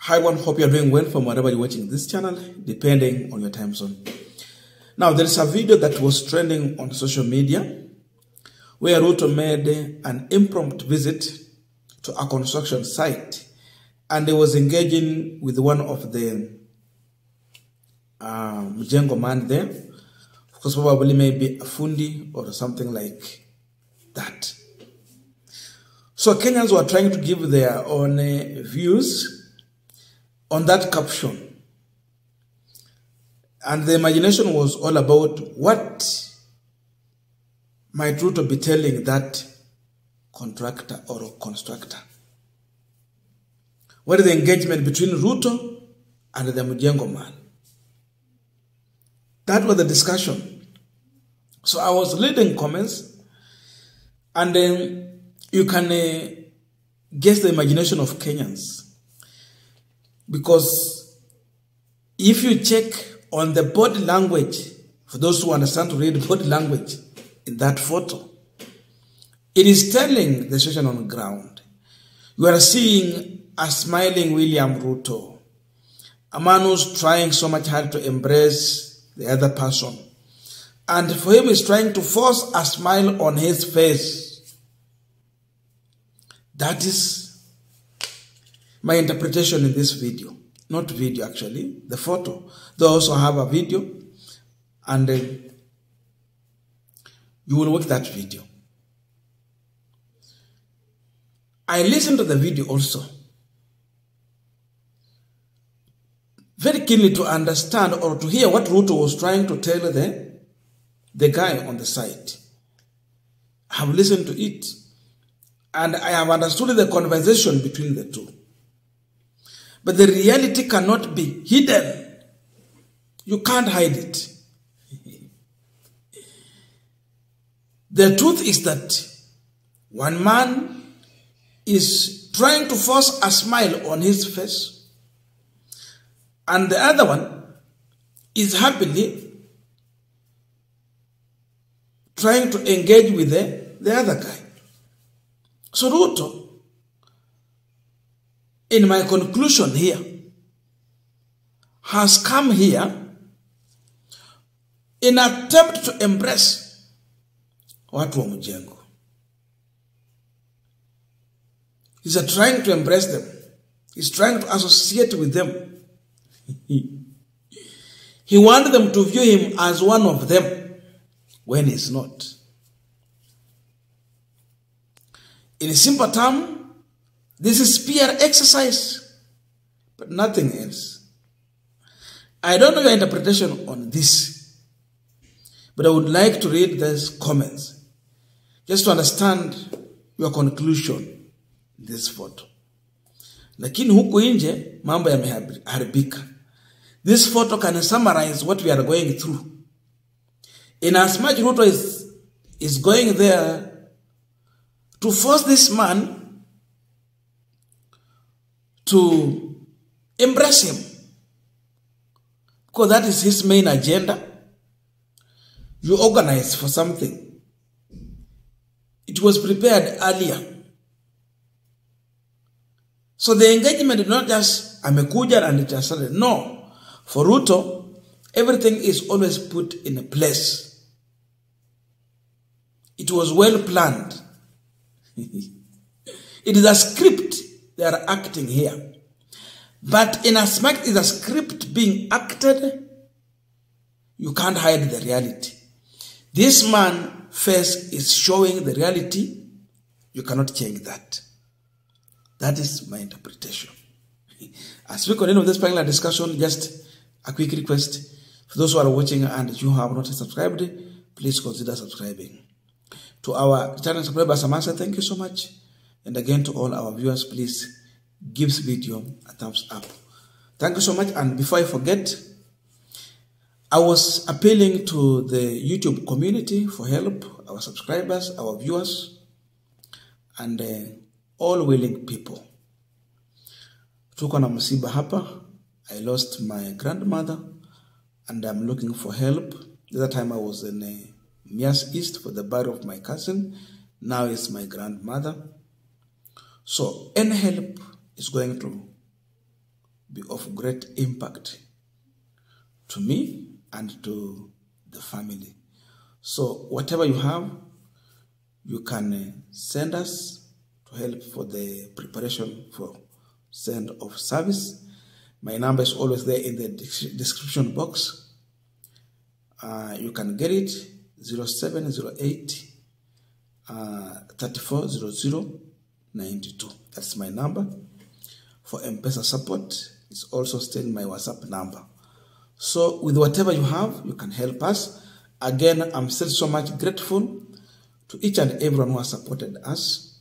Hi everyone, hope you are doing well from wherever you're watching this channel, depending on your time zone. Now, there is a video that was trending on social media where Ruto made an impromptu visit to a construction site and he was engaging with one of the Mjengo man there, because probably maybe a fundi or something like that. So Kenyans were trying to give their own views on that caption. And the imagination was all about what might Ruto be telling that contractor or constructor. What is the engagement between Ruto and the Mjengo man? That was the discussion. So I was reading comments, and then you can guess the imagination of Kenyans. Because if you check on the body language, for those who understand to read body language in that photo, it is telling the situation on the ground. You are seeing a smiling William Ruto, a man who's trying so much hard to embrace the other person. And for him, he's trying to force a smile on his face. That is my interpretation in this video. Not video, actually, the photo. They also have a video, and you will watch that video. I listened to the video also very keenly to understand or to hear what Ruto was trying to tell the guy on the site. I have listened to it, and I have understood the conversation between the two. But the reality cannot be hidden. You can't hide it. The truth is that one man is trying to force a smile on his face, and the other one is happily trying to engage with the other guy. So Ruto, in my conclusion here, has come here in an attempt to embrace watu wa Mjengo. He's trying to embrace them. He's trying to associate with them. He wanted them to view him as one of them when he's not. In a simple term, this is peer exercise, but nothing else. I don't know your interpretation on this, but I would like to read these comments just to understand your conclusion in this photo. Lakini huku nje mambo yameharibika. This photo can summarize what we are going through. In as much Ruto is going there to force this man to embrace him, because that is his main agenda. You organize for something. It was prepared earlier. So the engagement is not just amekuja and it has started. No. For Ruto, everything is always put in a place. It was well planned. It is a script they are acting here. But in as much as a script being acted, you can't hide the reality. This man's face is showing the reality. You cannot change that. That is my interpretation. As we continue with this panel discussion, just a quick request. For those who are watching and you have not subscribed, please consider subscribing. To our channel subscribers, Samia, thank you so much. And again, to all our viewers, please give this video a thumbs up. Thank you so much. And before I forget, I was appealing to the YouTube community for help, our subscribers, our viewers, and all willing people. Tuko na msiba hapa. I lost my grandmother, and I'm looking for help. The other time I was in Mias East for the burial of my cousin. Now it's my grandmother. So any help is going to be of great impact to me and to the family. So whatever you have, you can send us to help for the preparation for send of service. My number is always there in the description box. You can get it 0708 340092. That's my number. For M-Pesa support, it's also still my WhatsApp number. So with whatever you have, you can help us. Again, I'm still so much grateful to each and everyone who has supported us.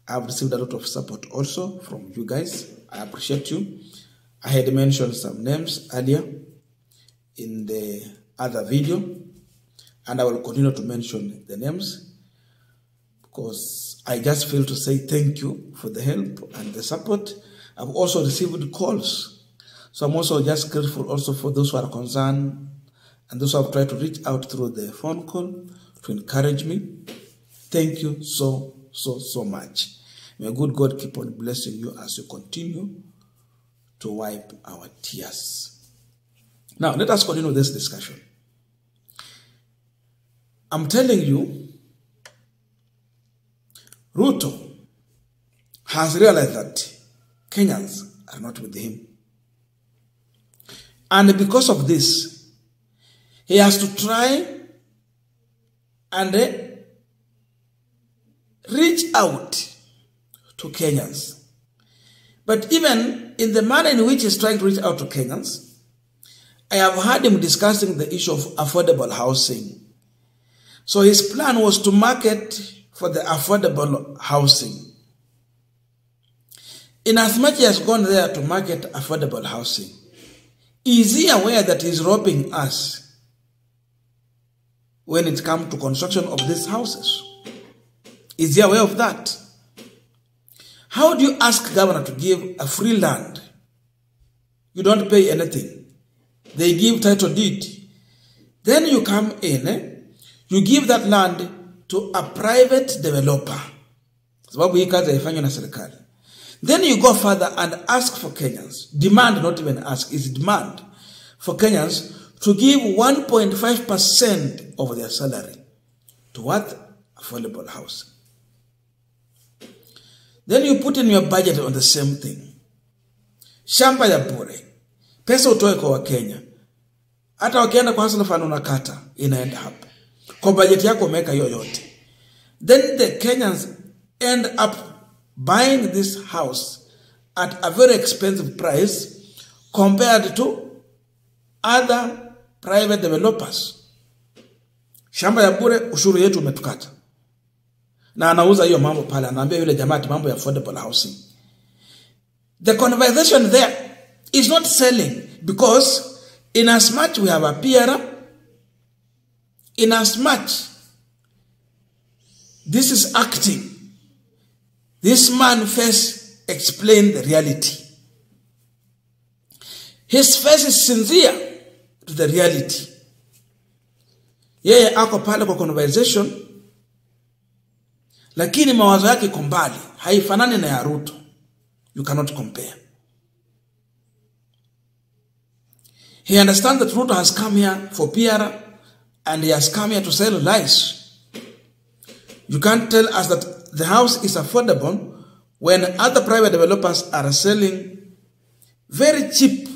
I've received a lot of support also from you guys. I appreciate you. I had mentioned some names earlier in the other video, and I will continue to mention the names because I just feel to say thank you for the help and the support. I've also received calls, so I'm also just grateful also for those who are concerned and those who have tried to reach out through the phone call to encourage me. Thank you so much. May good God keep on blessing you as you continue to wipe our tears. Now, let us continue this discussion. I'm telling you, Ruto has realized that Kenyans are not with him. And because of this, he has to try and reach out to Kenyans. But even in the manner in which he's trying to reach out to Kenyans, I have heard him discussing the issue of affordable housing. So his plan was to market for the affordable housing. In as much as he has gone there to market affordable housing, is he aware that he's robbing us when it comes to construction of these houses? Is he aware of that? How do you ask governor to give a free land? You don't pay anything. They give title deed. Then you come in, you give that land to a private developer. Then you go further and ask for Kenyans. Demand, not even ask, is demand for Kenyans to give 1.5% of their salary to what? Affordable housing. Then you put in your budget on the same thing. Shamba ya bure. Pesa utoe kwa Wakenya. Hata wakienda kwa hustle fund unakata, inaenda hapa. Kwa budget yako umeka yoyote. Then the Kenyans end up buying this house at a very expensive price compared to other private developers. Shamba ya bure, ushuru yetu umetukata. Na anauza hiyo mambo pale, anaambia yule jamaa ati mambo ya affordable housing. The conversation there is not selling because in as much we have a PR, in as much this is acting, this man first explained the reality. His face is sincere to the reality. Yeye ako pale kwa conversation, lakini mawazo yake iko mbali, haifanani na ya Ruto. You cannot compare. He understands that Ruto has come here for PR and he has come here to sell lies. You can't tell us that the house is affordable when other private developers are selling very cheap.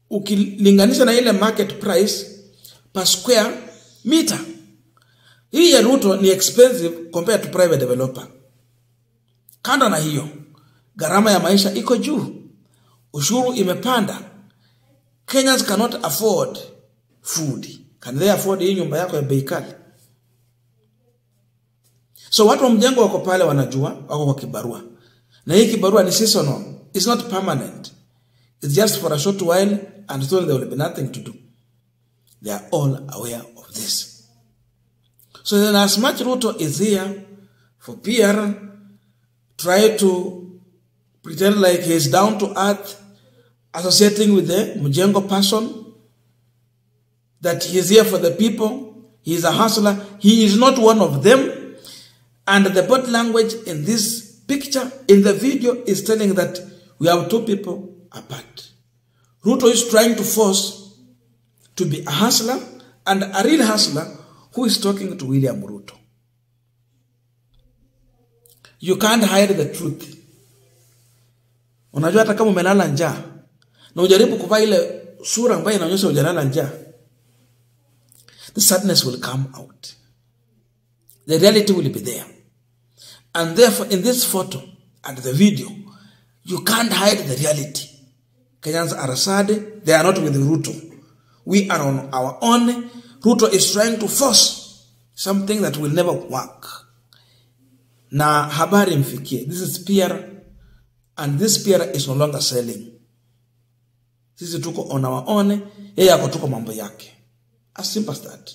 Ukilinganisha na ile market price per square meter. Hii ya Ruto ni expensive compared to private developer. Kando na hiyo, gharama ya maisha iko juu. Ushuru imepanda. Kenyans cannot afford food. Can they afford hii nyumba yako ya bei kali? So watu wa Mjengo wako pale wanajua, wako kwa kibarua. Na hii kibarua ni seasonal. It's not permanent. It's just for a short while and soon there will be nothing to do. They are all aware of this. So then as much Ruto is here for PR, try to pretend like he's down to earth, associating with the Mjengo person, that he is here for the people, he is a hustler, he is not one of them. And the body language in this picture, in the video, is telling that we have two people apart. Ruto is trying to force to be a hustler, and a real hustler who is talking to William Ruto. You can't hide the truth. Unajua hata kama umelala njaa na ujaribu kuvaa ile sura ambayo inaonyesha hujalala njaa, the sadness will come out. The reality will be there. And therefore, in this photo and the video, you can't hide the reality. Kenyans are sad. They are not with Ruto. We are on our own. Ruto is trying to force something that will never work. Na habari mfikie. This is PR, and this PR is no longer selling. Sisi tuko on our own. Yeye ako tuko mambo yake. As simple as that.